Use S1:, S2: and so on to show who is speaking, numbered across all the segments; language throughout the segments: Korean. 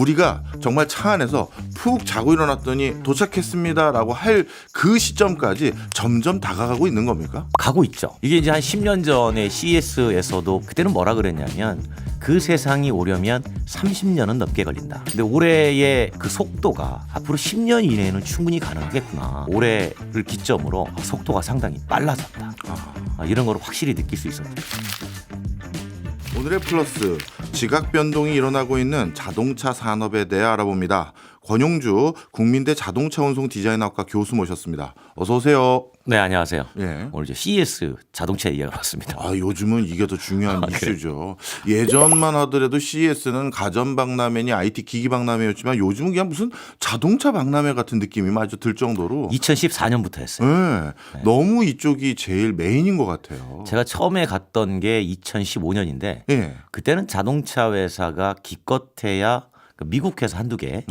S1: 우리가 정말 차 안에서 푹 자고 일어났더니 도착했습니다라고 할 그 시점까지 점점 다가가고 있는 겁니까?
S2: 가고 있죠. 이게 이제 한 10년 전에 CES에서도 그때는 뭐라 그랬냐면 그 세상이 오려면 30년은 넘게 걸린다. 근데 올해의 그 속도가 앞으로 10년 이내에는 충분히 가능하겠구나. 올해를 기점으로 속도가 상당히 빨라졌다. 이런 걸 확실히 느낄 수 있었죠.
S1: 오늘의 플러스, 지각 변동이 일어나고 있는 자동차 산업에 대해 알아봅니다. 권용주 국민대 자동차 운송 디자인학과 교수 모셨습니다. 어서 오세요.
S2: 네, 안녕하세요.
S1: 예.
S2: 오늘 이제 CES 자동차 얘기가 왔습니다.
S1: 요즘은 이게 더 중요한 이슈죠. 예전만 하더라도 CES는 가전 박람회니 IT 기기 박람회였지만 요즘은 그냥 무슨 자동차 박람회 같은 느낌이 마저 들 정도로
S2: 2014년부터 했어요.
S1: 네. 너무 이쪽이 제일 메인인 것 같아요.
S2: 제가 처음에 갔던 게 2015년인데
S1: 예.
S2: 그때는 자동차 회사가 기껏해야 미국 회사 한두 개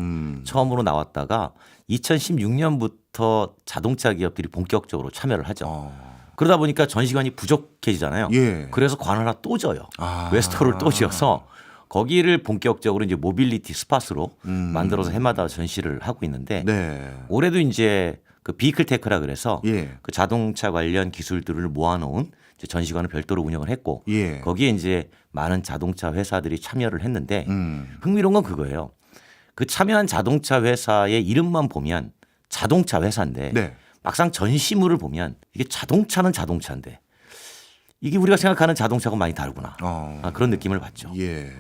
S2: 처음으로 나왔다가 2016년부터 자동차 기업들이 본격적으로 참여를 하죠. 그러다 보니까 전시관이 부족해지잖아요.
S1: 예.
S2: 그래서 관 하나 또 져요. 웨스토를 또 지어서 거기를 본격적으로 이제 모빌리티 스팟으로 만들어서 해마다 전시를 하고 있는데
S1: 네.
S2: 올해도 이제 그 비클 테크라 그래서
S1: 예.
S2: 그 자동차 관련 기술들을 모아놓은 이제 전시관을 별도로 운영을 했고
S1: 예.
S2: 거기에 이제 많은 자동차 회사들이 참여를 했는데 흥미로운 건 그거예요. 그 참여한 자동차 회사의 이름만 보면 자동차 회사인데
S1: 네.
S2: 막상 전시물을 보면 이게 자동차는 자동차인데 이게 우리가 생각하는 자동차하고 많이 다르구나. 그런 느낌을 받죠.
S1: 예.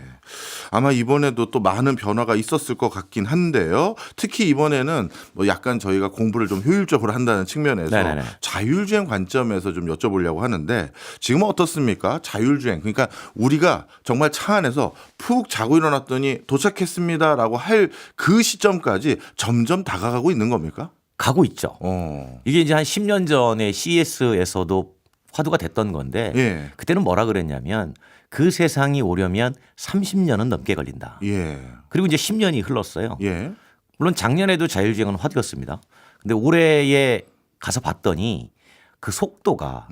S1: 아마 이번에도 또 많은 변화가 있었을 것 같긴 한데요. 특히 이번에는 뭐 약간 저희가 공부를 좀 효율적으로 한다는 측면에서
S2: 네네네.
S1: 자율주행 관점에서 좀 여쭤보려고 하는데 지금은 어떻습니까? 자율주행. 그러니까 우리가 정말 차 안에서 푹 자고 일어났더니 도착했습니다라고 할 그 시점까지 점점 다가가고 있는 겁니까?
S2: 가고 있죠.
S1: 어.
S2: 이게 이제 한 10년 전에 CES에서도 화두가 됐던 건데
S1: 예.
S2: 그때는 뭐라 그랬냐면 그 세상이 오려면 30년은 넘게 걸린다.
S1: 예.
S2: 그리고 이제 10년이 흘렀어요.
S1: 예.
S2: 물론 작년에도 자율주행은 화두였습니다. 근데 올해에 가서 봤더니 그 속도가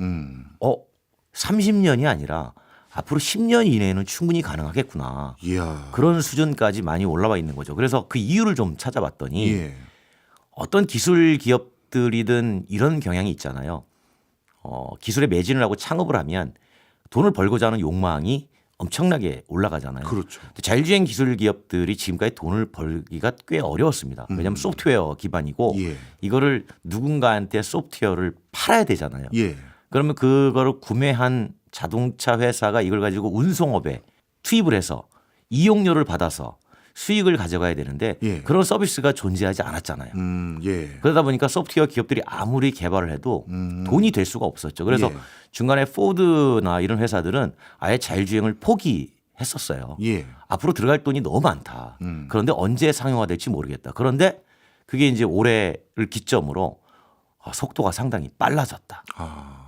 S2: 30년이 아니라 앞으로 10년 이내에는 충분히 가능하겠구나.
S1: 이야.
S2: 그런 수준까지 많이 올라와 있는 거죠. 그래서 그 이유를 좀 찾아봤더니
S1: 예.
S2: 어떤 기술 기업들이든 이런 경향이 있잖아요. 기술에 매진을 하고 창업을 하면 돈을 벌고자 하는 욕망이 엄청나게 올라가잖아요.
S1: 그렇죠.
S2: 자율주행 기술 기업들이 지금까지 돈을 벌기가 꽤 어려웠습니다. 왜냐하면 소프트웨어 기반이고
S1: 예.
S2: 이거를 누군가한테 소프트웨어를 팔아야 되잖아요.
S1: 예.
S2: 그러면 그거를 구매한 자동차 회사가 이걸 가지고 운송업에 투입을 해서 이용료를 받아서 수익을 가져가야 되는데
S1: 예.
S2: 그런 서비스가 존재하지 않았잖아요.
S1: 예.
S2: 그러다 보니까 소프트웨어 기업들이 아무리 개발을 해도 돈이 될 수가 없었죠. 그래서
S1: 예.
S2: 중간에 포드나 이런 회사들은 아예 자율주행을 포기했었어요.
S1: 예.
S2: 앞으로 들어갈 돈이 너무 많다. 그런데 언제 상용화될지 모르겠다. 그런데 그게 이제 올해를 기점으로 속도가 상당히 빨라졌다.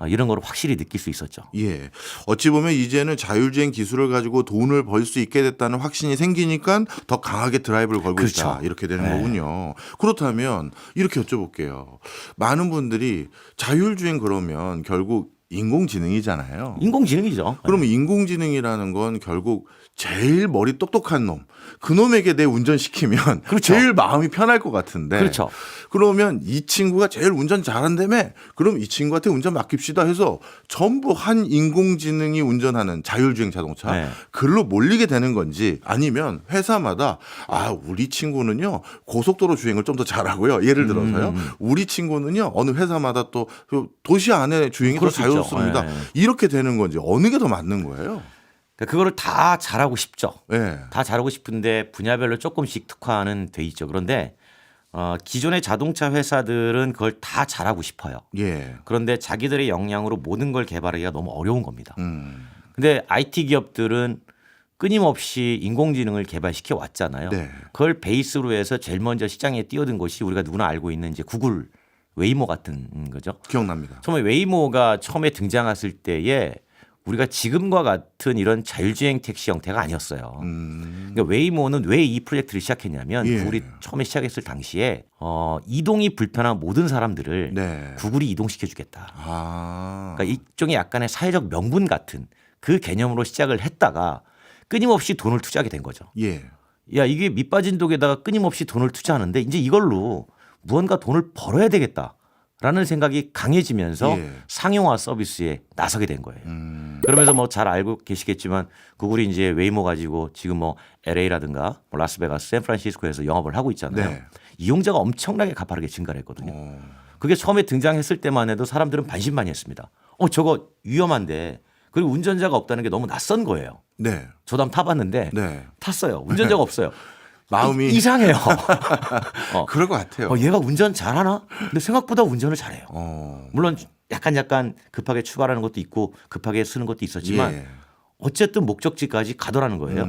S2: 이런 걸 확실히 느낄 수 있었죠.
S1: 예. 어찌 보면 이제는 자율주행 기술을 가지고 돈을 벌 수 있게 됐다는 확신이 생기니까 더 강하게 드라이브를 걸고
S2: 그렇죠.
S1: 있다. 이렇게 되는
S2: 네.
S1: 거군요. 그렇다면 이렇게 여쭤볼게요. 많은 분들이 자율주행 그러면 결국 인공지능이잖아요.
S2: 인공지능이죠.
S1: 그러면 인공지능이라는 건 결국 제일 머리 똑똑한 놈, 그놈에게 내 운전시키면
S2: 그렇죠.
S1: 제일 마음이 편할 것 같은데.
S2: 그렇죠.
S1: 그러면 이 친구가 제일 운전 잘한다며? 그럼 이 친구한테 운전 맡깁시다 해서 전부 한 인공지능이 운전하는 자율주행 자동차
S2: 네.
S1: 글로 몰리게 되는 건지 아니면 회사마다 우리 친구는요 고속도로 주행을 좀 더 잘하고요. 예를 들어서요. 우리 친구는요 어느 회사마다 또 도시 안에 주행이 더
S2: 그럴 수 있죠.
S1: 자유롭습니다.
S2: 네.
S1: 이렇게 되는 건지 어느 게 더 맞는 거예요?
S2: 그거를 다 잘하고 싶죠.
S1: 예.
S2: 다 잘하고 싶은데 분야별로 조금씩 특화는 돼 있죠. 그런데 기존의 자동차 회사들은 그걸 다 잘하고 싶어요.
S1: 예.
S2: 그런데 자기들의 역량으로 모든 걸 개발하기가 너무 어려운 겁니다. 근데 IT 기업들은 끊임없이 인공지능을 개발시켜 왔잖아요.
S1: 네.
S2: 그걸 베이스로 해서 제일 먼저 시장에 뛰어든 것이 우리가 누구나 알고 있는 이제 구글 웨이모 같은 거죠.
S1: 기억납니다.
S2: 처음에 웨이모가 처음에 등장했을 때에 우리가 지금과 같은 이런 자율주행 택시 형태가 아니었어요. 그러니까 웨이모는 왜 이 프로젝트를 시작했냐면
S1: 예.
S2: 구글이 처음에 시작했을 당시에 이동이 불편한 모든 사람들을
S1: 네.
S2: 구글이 이동시켜 주겠다. 그러니까 일종의 약간의 사회적 명분 같은 그 개념으로 시작을 했다가 끊임없이 돈을 투자하게 된 거죠.
S1: 예.
S2: 야 이게 밑빠진 독에다가 끊임없이 돈을 투자하는데 이제 이걸로 무언가 돈을 벌어야 되겠다라는 생각이 강해지면서
S1: 예.
S2: 상용화 서비스에 나서게 된 거예요. 그러면서 뭐 잘 알고 계시겠지만 구글이 이제 웨이모 가지고 지금 뭐 LA라든가 뭐 라스베가스, 샌프란시스코에서 영업을 하고 있잖아요.
S1: 네.
S2: 이용자가 엄청나게 가파르게 증가를 했거든요. 그게 처음에 등장했을 때만 해도 사람들은 반신반의했습니다. 저거 위험한데 그리고 운전자가 없다는 게 너무 낯선 거예요.
S1: 네.
S2: 저도 한번 타봤는데
S1: 네.
S2: 탔어요. 운전자가 없어요.
S1: 마음이
S2: 이상해요.
S1: 그럴 것 같아요.
S2: 얘가 운전 잘하나? 근데 생각보다 운전을 잘해요. 물론 약간 급하게 출발하는 것도 있고 급하게 쓰는 것도 있었지만
S1: 예.
S2: 어쨌든 목적지까지 가더라는 거예요.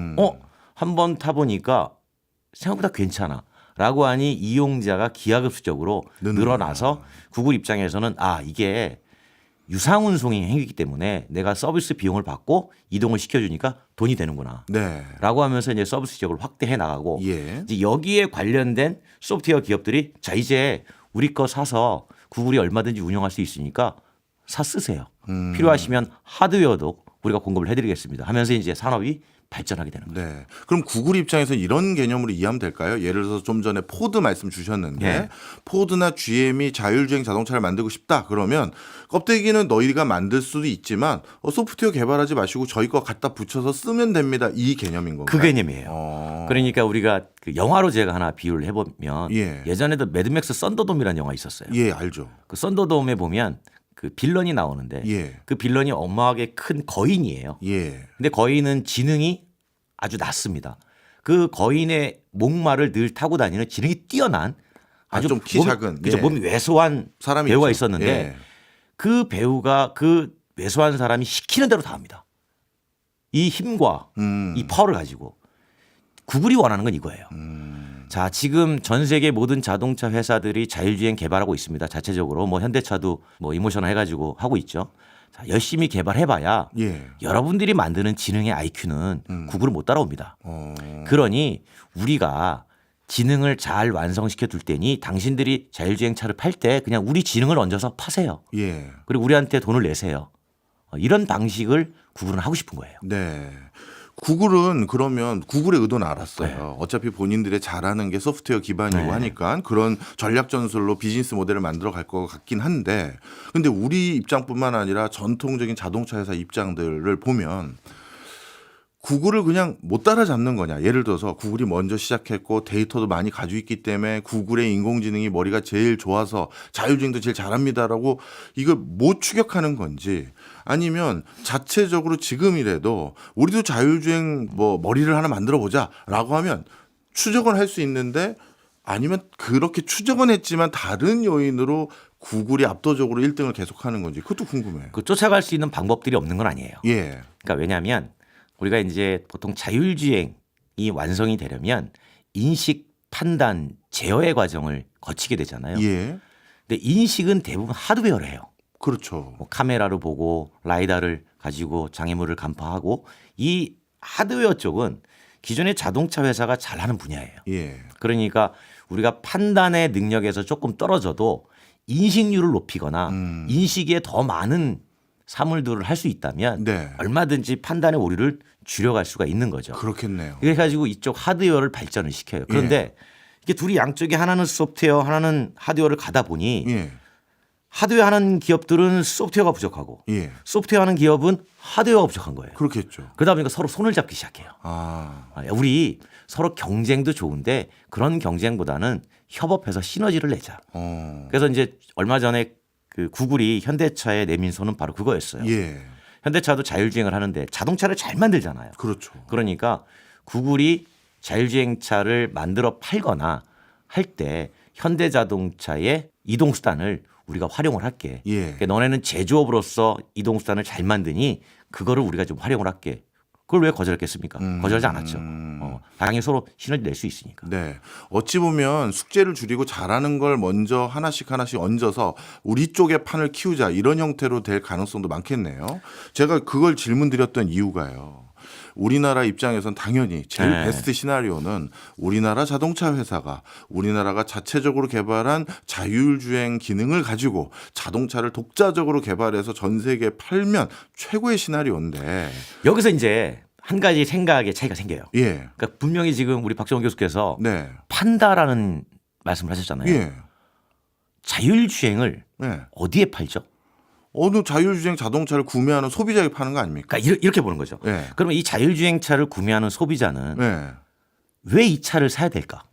S2: 한번 타보니까 생각보다 괜찮아. 라고 하니 이용자가 기하급수적으로 늘어나서 구글 입장에서는 이게 유상운송의 행위이기 때문에 내가 서비스 비용을 받고 이동을 시켜주니까 돈이 되는구나.
S1: 네.
S2: 라고 하면서 이제 서비스 지역을 확대해 나가고
S1: 예.
S2: 이제 여기에 관련된 소프트웨어 기업들이 자 이제 우리 거 사서 구글이 얼마든지 운영할 수 있으니까 사 쓰세요. 필요하시면 하드웨어도 우리가 공급을 해드리겠습니다. 하면서 이제 산업이 발전하게 되는 거예요.
S1: 네. 그럼 구글 입장에서 이런 개념으로 이해하면 될까요? 예를 들어서 좀 전에 포드 말씀 주셨는데
S2: 예.
S1: 포드나 GM이 자율주행 자동차를 만들고 싶다 그러면 껍데기는 너희가 만들 수도 있지만 소프트웨어 개발하지 마시고 저희 거 갖다 붙여서 쓰면 됩니다. 이 개념인 건가요?
S2: 그 개념이에요. 그러니까 우리가 그 영화로 제가 하나 비유를 해보면
S1: 예.
S2: 예전에도 매드맥스 썬더돔이라는 영화 있었어요.
S1: 예, 알죠.
S2: 그 썬더돔에 보면 그 빌런이 나오는데
S1: 예.
S2: 그 빌런이 어마하게 큰 거인이에요.
S1: 예.
S2: 근데 거인은 지능이 아주 낮습니다. 그 거인의 목마를 늘 타고 다니는 지능이 뛰어난 아주
S1: 좀 키 작은
S2: 그죠?
S1: 예.
S2: 몸이 왜소한
S1: 사람이
S2: 배우가
S1: 있죠.
S2: 있었는데
S1: 예.
S2: 그 배우가 그 왜소한 사람이 시키는 대로 다 합니다. 이 힘과 이 파워를 가지고 구글이 원하는 건 이거예요. 자, 지금 전 세계 모든 자동차 회사들이 자율주행 개발하고 있습니다. 자체적으로 뭐 현대차도 뭐 이모션 해가지고 하고 있죠. 자, 열심히 개발해봐야
S1: 예.
S2: 여러분들이 만드는 지능의 IQ는 구글은 못 따라옵니다. 그러니 우리가 지능을 잘 완성시켜 둘 테니 당신들이 자율주행 차를 팔 때 그냥 우리 지능을 얹어서 파세요.
S1: 예.
S2: 그리고 우리한테 돈을 내세요. 이런 방식을 구글은 하고 싶은 거예요.
S1: 네. 구글은 그러면 구글의 의도는 알았어요.
S2: 네.
S1: 어차피 본인들의 잘하는 게 소프트웨어 기반이고
S2: 네.
S1: 하니까 그런 전략 전술로 비즈니스 모델을 만들어 갈 것 같긴 한데 근데 우리 입장뿐만 아니라 전통적인 자동차 회사 입장들을 보면 구글을 그냥 못 따라잡는 거냐. 예를 들어서 구글이 먼저 시작했고 데이터도 많이 가지고 있기 때문에 구글의 인공지능이 머리가 제일 좋아서 자율주행도 제일 잘합니다라고 이걸 못 추격하는 건지 아니면 자체적으로 지금이라도 우리도 자율주행 뭐 머리를 하나 만들어 보자라고 하면 추적은 할 수 있는데 아니면 그렇게 추적은 했지만 다른 요인으로 구글이 압도적으로 1등을 계속하는 건지 그것도 궁금해요.
S2: 그 쫓아갈 수 있는 방법들이 없는 건 아니에요.
S1: 예.
S2: 그러니까 왜냐하면 우리가 이제 보통 자율주행이 완성이 되려면 인식, 판단, 제어의 과정을 거치게 되잖아요.
S1: 예.
S2: 근데 인식은 대부분 하드웨어를 해요.
S1: 그렇죠.
S2: 뭐 카메라를 보고 라이다를 가지고 장애물을 간파하고 이 하드웨어 쪽은 기존의 자동차 회사가 잘하는 분야예요.
S1: 예.
S2: 그러니까 우리가 판단의 능력에서 조금 떨어져도 인식률을 높이거나 인식에 더 많은 사물들을 할 수 있다면
S1: 네.
S2: 얼마든지 판단의 오류를 줄여갈 수가 있는 거죠.
S1: 그렇겠네요.
S2: 그래가지고 이쪽 하드웨어를 발전을 시켜요. 그런데 이게 둘이 양쪽에 하나는 소프트웨어 하나는 하드웨어를 가다 보니
S1: 예.
S2: 하드웨어 하는 기업들은 소프트웨어가 부족하고
S1: 예.
S2: 소프트웨어 하는 기업은 하드웨어가 부족한 거예요.
S1: 그렇겠죠.
S2: 그러다 보니까 서로 손을 잡기 시작해요. 우리 서로 경쟁도 좋은데 그런 경쟁보다는 협업해서 시너지를 내자. 그래서 이제 얼마 전에 그 구글이 현대차에 내민 손은 바로 그거였어요.
S1: 예.
S2: 현대차도 자율주행을 하는데 자동차를 잘 만들잖아요.
S1: 그렇죠.
S2: 그러니까 구글이 자율주행차를 만들어 팔거나 할 때 현대자동차의 이동수단을 우리가 활용을 할게.
S1: 예.
S2: 그러니까 너네는 제조업으로서 이동수단을 잘 만드니 그거를 우리가 좀 활용을 할게. 그걸 왜 거절했겠습니까? 거절하지 않았죠. 당연히 서로 시너지 낼 수 있으니까.
S1: 네. 어찌 보면 숙제를 줄이고 잘하는 걸 먼저 하나씩 얹어서 우리 쪽의 판을 키우자 이런 형태로 될 가능성도 많겠네요. 제가 그걸 질문 드렸던 이유가요. 우리나라 입장에선 당연히 제일
S2: 네.
S1: 베스트 시나리오는 우리나라 자동차 회사가 우리나라가 자체적으로 개발한 자율주행 기능을 가지고 자동차를 독자적으로 개발해서 전 세계에 팔면 최고의 시나리오인데
S2: 여기서 이제 한 가지 생각의 차이가 생겨요.
S1: 예.
S2: 그러니까 분명히 지금 우리 박정원 교수께서
S1: 네.
S2: 판다라는 말씀을 하셨잖아요.
S1: 예.
S2: 자율주행을
S1: 네.
S2: 어디에 팔죠?
S1: 어느 자율주행 자동차를 구매하는 소비자에게 파는 거 아닙니까?
S2: 그러니까 이렇게 보는 거죠.
S1: 네.
S2: 그러면 이 자율주행차를 구매하는 소비자는
S1: 네.
S2: 왜 이 차를 사야 될까?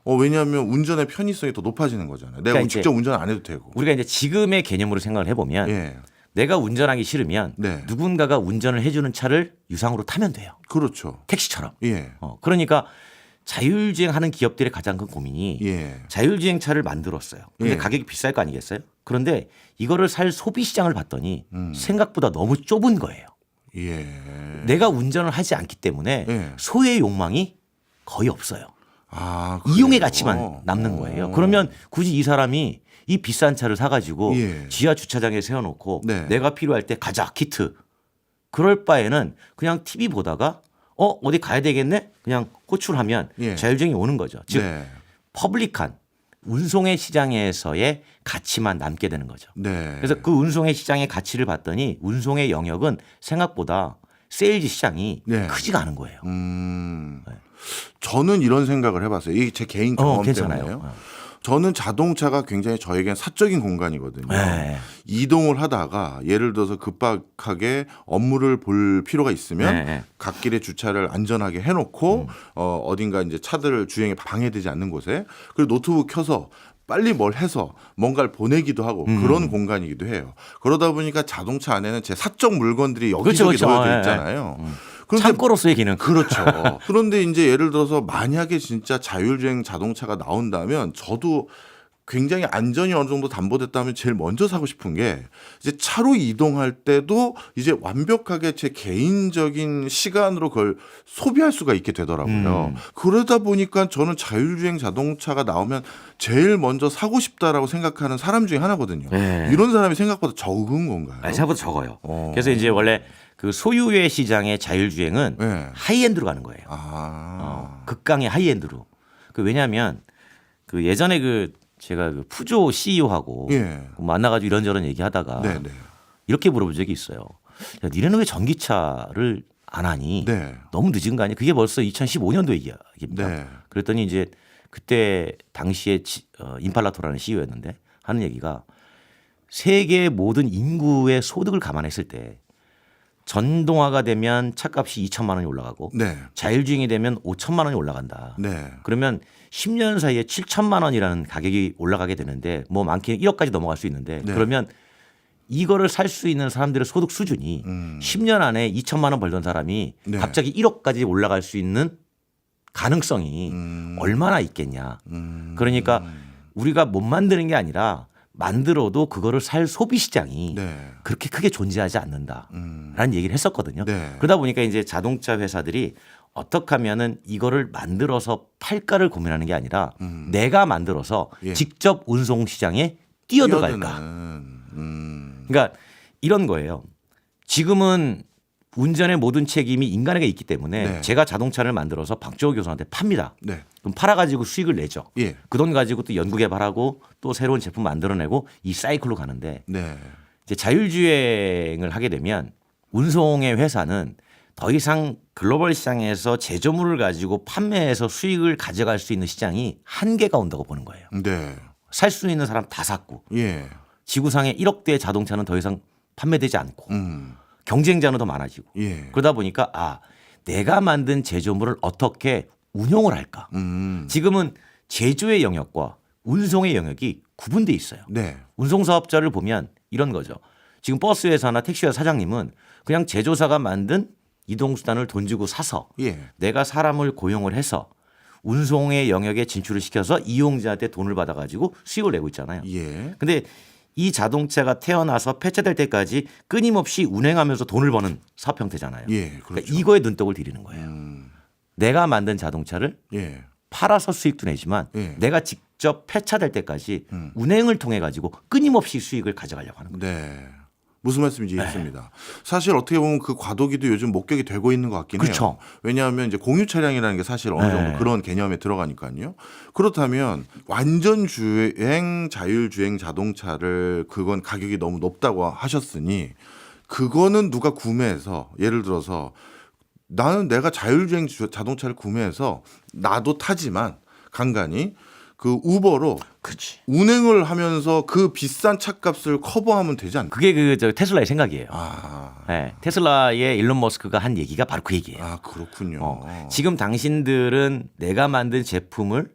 S1: 왜냐하면 운전의 편의성이 더 높아지는 거잖아요. 내가
S2: 그러니까
S1: 직접 운전 안 해도 되고.
S2: 우리가 이제 지금의 개념으로 생각을 해보면
S1: 예.
S2: 내가 운전하기 싫으면
S1: 네.
S2: 누군가가 운전을 해주는 차를 유상으로 타면 돼요.
S1: 그렇죠.
S2: 택시처럼.
S1: 예.
S2: 그러니까 자율주행하는 기업들의 가장 큰 고민이
S1: 예.
S2: 자율주행차를 만들었어요. 근데
S1: 예.
S2: 가격이 비쌀 거 아니겠어요? 그런데 이거를 살 소비 시장을 봤더니 생각보다 너무 좁은 거예요.
S1: 예.
S2: 내가 운전을 하지 않기 때문에
S1: 예.
S2: 소유의 욕망이 거의 없어요.
S1: 아,
S2: 이용의
S1: 그래요?
S2: 가치만 남는 거예요. 그러면 굳이 이 사람이 이 비싼 차를 사가지고
S1: 예.
S2: 지하 주차장에 세워놓고
S1: 네.
S2: 내가 필요할 때 가자 키트. 그럴 바에는 그냥 TV 보다가 어디 가야 되겠네? 그냥 호출하면
S1: 예.
S2: 자율주행이 오는 거죠. 즉
S1: 네.
S2: 퍼블릭한 운송의 시장에서의 가치만 남게 되는 거죠.
S1: 네.
S2: 그래서 그 운송의 시장의 가치를 봤더니 운송의 영역은 생각보다 세일즈 시장이
S1: 네.
S2: 크지가 않은 거예요.
S1: 저는 이런 생각을 해봤어요. 이게 제 개인 경험
S2: 괜찮아요.
S1: 때문에요. 저는 자동차가 굉장히 저에겐 사적인 공간이거든요.
S2: 네.
S1: 이동을 하다가 예를 들어서 급박하게 업무를 볼 필요가 있으면
S2: 네.
S1: 갓길에 주차를 안전하게 해놓고 어딘가 이제 차들 주행에 방해되지 않는 곳에 그리고 노트북 켜서 빨리 뭘 해서 뭔가를 보내기도 하고 그런 공간이기도 해요. 그러다 보니까 자동차 안에는 제 사적 물건들이 여기저기
S2: 그렇죠.
S1: 놓여져
S2: 예,
S1: 있잖아요.
S2: 창고로서의 기능.
S1: 그렇죠. 그런데 이제 예를 들어서 만약에 진짜 자율주행 자동차가 나온다면 저도 굉장히 안전이 어느 정도 담보됐다면 제일 먼저 사고 싶은 게 이제 차로 이동할 때도 이제 완벽하게 제 개인적인 시간으로 그걸 소비할 수가 있게 되더라고요. 그러다 보니까 저는 자율주행 자동차가 나오면 제일 먼저 사고 싶다라고 생각하는 사람 중에 하나거든요.
S2: 네.
S1: 이런 사람이 생각보다 적은 건가요?
S2: 아니, 생각보다 적어요. 그래서 이제 원래 그 소유의 시장의 자율주행은
S1: 네.
S2: 하이엔드로 가는 거예요. 극강의 하이엔드로. 왜냐하면 그 예전에 제가 그 푸조 CEO하고
S1: 예.
S2: 만나가지고 이런저런 얘기하다가
S1: 네네.
S2: 이렇게 물어본 적이 있어요. 야, 니네는 왜 전기차를 안 하니?
S1: 네.
S2: 너무 늦은 거 아니야? 그게 벌써 2015년도 얘기입니다.
S1: 네.
S2: 그랬더니 이제 그때 당시에 임팔라토라는 CEO였는데 하는 얘기가 세계 모든 인구의 소득을 감안했을 때 전동화가 되면 차값이 2천만 원이 올라가고
S1: 네.
S2: 자율주행이 되면 5천만 원이 올라간다.
S1: 네.
S2: 그러면 10년 사이에 7천만 원이라는 가격이 올라가게 되는데 뭐 많게는 1억까지 넘어갈 수 있는데
S1: 네.
S2: 그러면 이거를 살 수 있는 사람들의 소득 수준이 10년 안에 2천만 원 벌던 사람이
S1: 네.
S2: 갑자기 1억까지 올라갈 수 있는 가능성이 얼마나 있겠냐. 그러니까 우리가 못 만드는 게 아니라 만들어도 그거를 살 소비 시장이
S1: 네.
S2: 그렇게 크게 존재하지 않는다라는 얘기를 했었거든요.
S1: 네.
S2: 그러다 보니까 이제 자동차 회사들이 어떻게 하면은 이거를 만들어서 팔까를 고민하는 게 아니라 내가 만들어서
S1: 예.
S2: 직접 운송 시장에 뛰어들어갈까. 그러니까 이런 거예요. 지금은 운전의 모든 책임이 인간에게 있기 때문에
S1: 네.
S2: 제가 자동차를 만들어서 박정호 교수한테 팝니다.
S1: 네.
S2: 그럼 팔아가지고 수익을 내죠.
S1: 예.
S2: 그 돈 가지고 또 연구 개발하고 또 새로운 제품 만들어내고 이 사이클로 가는데
S1: 네.
S2: 이제 자율주행을 하게 되면 운송의 회사는 더 이상 글로벌 시장에서 제조물을 가지고 판매해서 수익을 가져갈 수 있는 시장이 한계가 온다고 보는 거예요.
S1: 네.
S2: 살 수 있는 사람 다 샀고
S1: 예.
S2: 지구상에 1억대의 자동차는 더 이상 판매되지 않고 경쟁자는 더 많아지고
S1: 예.
S2: 그러다 보니까 내가 만든 제조물을 어떻게 운용을 할까. 지금은 제조의 영역과 운송의 영역이 구분돼 있어요.
S1: 네.
S2: 운송사업자를 보면 이런 거죠. 지금 버스 회사나 택시 회사 사장님은 그냥 제조사가 만든 이동수단을 돈 주고 사서
S1: 예.
S2: 내가 사람을 고용을 해서 운송의 영역에 진출을 시켜서 이용자한테 돈을 받아가지고 수익을 내고 있잖아요.
S1: 예.
S2: 근데 이 자동차가 태어나서 폐차될 때까지 끊임없이 운행하면서 돈을 버는 사업 형태잖아요.
S1: 예. 그렇죠.
S2: 그러니까 이거에 눈독을 들이는 거예요. 내가 만든 자동차를
S1: 예.
S2: 팔아서 수익도 내지만
S1: 예.
S2: 내가 직접 폐차될 때까지 운행을 통해 가지고 끊임없이 수익을 가져가려고 하는 거예요.
S1: 네. 무슨 말씀인지 이해했습니다. 사실 어떻게 보면 그 과도기도 요즘 목격이 되고 있는 것 같긴
S2: 그렇죠.
S1: 해요. 왜냐하면 이제 공유 차량이라는 게 사실 어느 정도
S2: 네.
S1: 그런 개념에 들어가니까요. 그렇다면 완전 주행 자율주행 자동차를 그건 가격이 너무 높다고 하셨으니 그거는 누가 구매해서 예를 들어서 나는 내가 자율주행 자동차를 구매해서 나도 타지만 간간히 그 우버로
S2: 그렇지.
S1: 운행을 하면서 그 비싼 차값을 커버하면 되지 않나?
S2: 그게 저 테슬라의 생각이에요.
S1: 아,
S2: 네, 테슬라의 일론 머스크가 한 얘기가 바로 그 얘기예요.
S1: 아 그렇군요.
S2: 지금 당신들은 내가 만든 제품을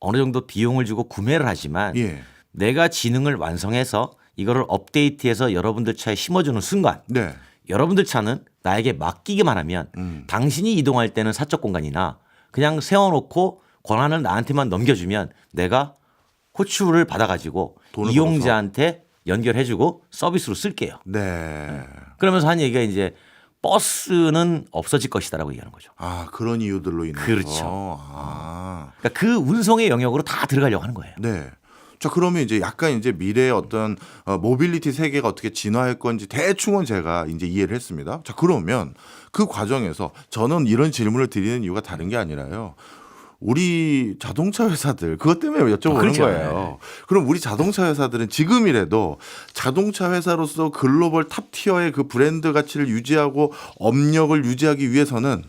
S2: 어느 정도 비용을 주고 구매를 하지만
S1: 예,
S2: 내가 지능을 완성해서 이거를 업데이트해서 여러분들 차에 심어주는 순간
S1: 네,
S2: 여러분들 차는 나에게 맡기기만 하면 당신이 이동할 때는 사적 공간이나 그냥 세워놓고 권한을 나한테만 넘겨주면 내가 호출을 받아가지고
S1: 돈을
S2: 이용자한테 연결해주고 서비스로 쓸게요.
S1: 네.
S2: 그러면서 한 얘기가 이제 버스는 없어질 것이다라고 얘기하는 거죠.
S1: 아 그런 이유들로 인해서.
S2: 그렇죠.
S1: 아,
S2: 그러니까 그 운송의 영역으로 다 들어가려고 하는 거예요.
S1: 네. 자 그러면 이제 약간 이제 미래의 어떤 모빌리티 세계가 어떻게 진화할 건지 대충은 제가 이제 이해를 했습니다. 자 그러면 그 과정에서 저는 이런 질문을 드리는 이유가 다른 게 아니라요. 우리 자동차 회사들 그것 때문에 여쭤보는
S2: 그렇죠.
S1: 거예요. 그럼 우리 자동차 회사들은 지금이라도 자동차 회사로서 글로벌 탑 티어의 그 브랜드 가치를 유지하고 업력을 유지하기 위해서는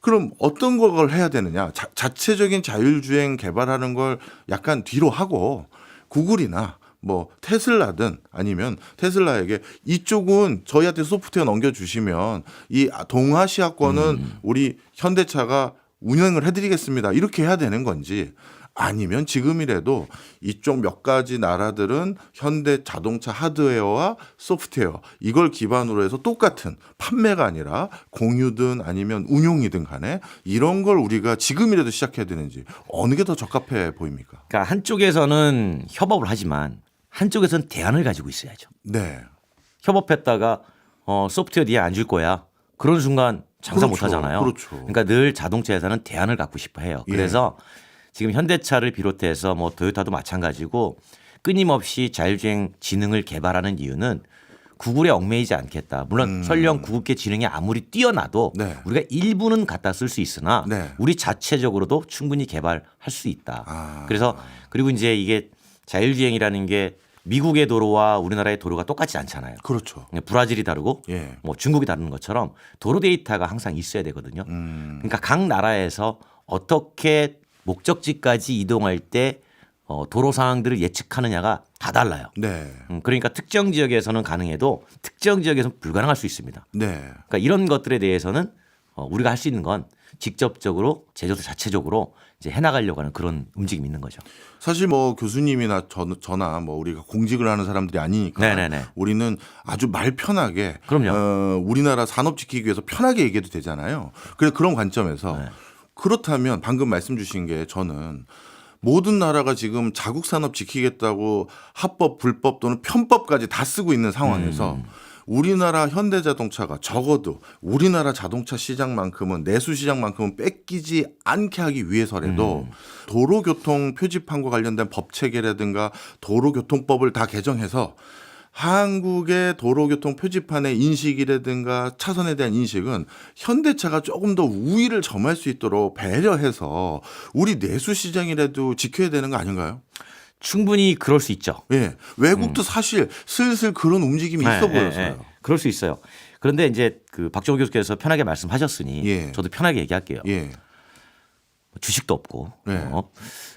S1: 그럼 어떤 걸 해야 되느냐? 자체적인 자율주행 개발하는 걸 약간 뒤로 하고 구글이나 뭐 테슬라든 아니면 테슬라에게 이쪽은 저희한테 소프트웨어 넘겨주시면 이 동아시아권은 우리 현대차가 운영을 해드리겠습니다. 이렇게 해야 되는 건지 아니면 지금이라도 이쪽 몇 가지 나라들은 현대 자동차 하드웨어와 소프트웨어 이걸 기반으로 해서 똑같은 판매가 아니라 공유든 아니면 운용이든 간에 이런 걸 우리가 지금이라도 시작해야 되는지 어느 게 더 적합해 보입니까?
S2: 그러니까 한쪽에서는 협업을 하지만 한쪽에서는 대안을 가지고 있어야죠.
S1: 네.
S2: 협업했다가 소프트웨어 니에 안 줄 거야. 그런 순간 장사 못
S1: 그렇죠.
S2: 하잖아요.
S1: 그렇죠.
S2: 그러니까 늘 자동차 회사는 대안을 갖고 싶어 해요.
S1: 예.
S2: 그래서 지금 현대차를 비롯해서 뭐 토요타도 마찬가지고 끊임없이 자율주행 지능을 개발하는 이유는 구글에 얽매이지 않겠다. 물론 설령 구글계 지능이 아무리 뛰어나도
S1: 네.
S2: 우리가 일부는 갖다 쓸 수 있으나
S1: 네.
S2: 우리 자체적으로도 충분히 개발할 수 있다.
S1: 아.
S2: 그래서 그리고 이제 이게 자율주행이라는 게 미국의 도로와 우리나라의 도로가 똑같지 않잖아요.
S1: 그렇죠.
S2: 브라질이 다르고
S1: 예.
S2: 뭐 중국이 다른 것처럼 도로 데이터가 항상 있어야 되거든요. 그러니까 각 나라에서 어떻게 목적지까지 이동할 때 도로 상황들을 예측하느냐가 다 달라요.
S1: 네.
S2: 그러니까 특정 지역에서는 가능해도 특정 지역에서는 불가능할 수 있습니다.
S1: 네.
S2: 그러니까 이런 것들에 대해서는 우리가 할 수 있는 건 직접적으로 제조사 자체적으로 이제 해나가려고 하는 그런 움직임이 있는 거죠.
S1: 사실 뭐 교수님이나 저나 뭐 우리가 공직을 하는 사람들이 아니니까
S2: 네네네.
S1: 우리는 아주 말 편하게
S2: 그럼요.
S1: 우리나라 산업 지키기 위해서 편하게 얘기해도 되잖아요. 그래서 그런 관점에서
S2: 네.
S1: 그렇다면 방금 말씀 주신 게 저는 모든 나라가 지금 자국 산업 지키겠다고 합법, 불법 또는 편법까지 다 쓰고 있는 상황에서 우리나라 현대자동차가 적어도 우리나라 자동차 시장만큼은 내수 시장만큼은 뺏기지 않게 하기 위해서라도 도로교통 표지판과 관련된 법 체계라든가 도로교통법을 다 개정해서 한국의 도로교통 표지판의 인식이라든가 차선에 대한 인식은 현대차가 조금 더 우위를 점할 수 있도록 배려해서 우리 내수 시장이라도 지켜야 되는 거 아닌가요?
S2: 충분히 그럴 수 있죠.
S1: 예. 외국도 사실 슬슬 그런 움직임이 있어 보여서요.
S2: 그럴 수 있어요. 그런데 이제 그 박정호 교수께서 편하게 말씀하셨으니
S1: 예.
S2: 저도 편하게 얘기할게요.
S1: 예.
S2: 주식도 없고
S1: 네.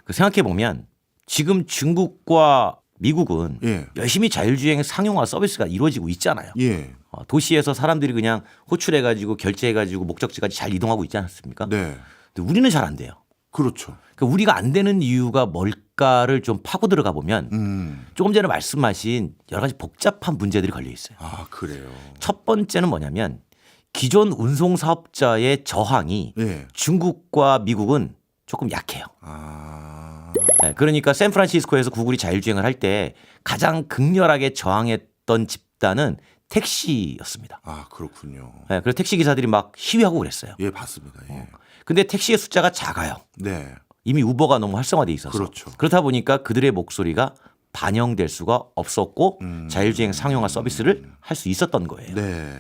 S2: 그 생각해 보면 지금 중국과 미국은
S1: 예.
S2: 열심히 자율주행 상용화 서비스가 이루어지고 있잖아요.
S1: 예.
S2: 도시에서 사람들이 그냥 호출해가지고 결제해가지고 목적지까지 잘 이동하고 있지 않습니까?
S1: 네.
S2: 근데 우리는 잘 안 돼요.
S1: 그렇죠.
S2: 그러니까 우리가 안 되는 이유가 뭘까를 좀 파고 들어가 보면 조금 전에 말씀하신 여러 가지 복잡한 문제들이 걸려 있어요.
S1: 아, 그래요.
S2: 첫 번째는 뭐냐면 기존 운송 사업자의 저항이
S1: 예.
S2: 중국과 미국은 조금 약해요.
S1: 아.
S2: 네, 그러니까 샌프란시스코에서 구글이 자율주행을 할 때 가장 극렬하게 저항했던 집단은 택시였습니다.
S1: 아, 그렇군요.
S2: 네, 그래서 택시 기사들이 막 시위하고 그랬어요.
S1: 예, 봤습니다. 예.
S2: 근데 택시의 숫자가 작아요.
S1: 네.
S2: 이미 우버가 너무 활성화돼 있어서.
S1: 그렇죠.
S2: 그렇다 보니까 그들의 목소리가 반영될 수가 없었고 자율주행 상용화 서비스를 할 수 있었던 거예요.
S1: 네.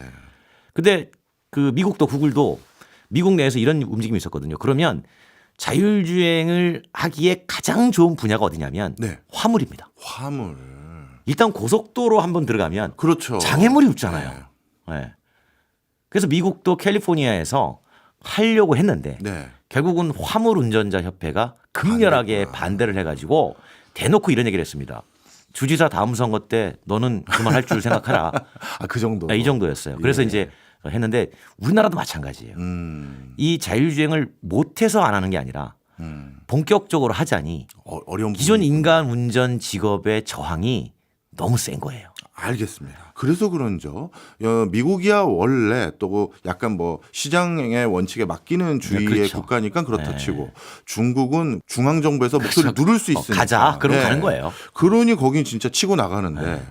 S2: 근데 그 미국도 구글도 미국 내에서 이런 움직임이 있었거든요. 그러면 자율주행을 하기에 가장 좋은 분야가 어디냐면
S1: 네.
S2: 화물입니다.
S1: 화물.
S2: 일단 고속도로 한번 들어가면
S1: 그렇죠.
S2: 장애물이 없잖아요.
S1: 네.
S2: 네. 그래서 미국도 캘리포니아에서 하려고 했는데
S1: 네.
S2: 결국은 화물 운전자 협회가 극렬하게 반대를 해가지고 대놓고 이런 얘기를 했습니다. 주지사 다음 선거 때 너는 그만할 줄 생각하라.
S1: 그 정도.
S2: 이 정도였어요. 그래서
S1: 예.
S2: 이제 했는데 우리나라도 마찬가지예요. 이 자율주행을 못해서 안 하는 게 아니라 본격적으로 하자니
S1: 어려운
S2: 기존
S1: 부분이
S2: 인간 운전 직업의 저항이 너무 센 거예요.
S1: 알겠습니다. 그래서 그런죠. 미국이야 원래 또 약간 뭐 시장의 원칙에 맡기는 주의의
S2: 그렇죠.
S1: 국가니까 그렇다
S2: 네.
S1: 치고 중국은 중앙 정부에서 목소리를 누를 수 있으니까
S2: 가자. 그럼
S1: 네.
S2: 가는 거예요.
S1: 그러니 거긴 진짜 치고 나가는데
S2: 네.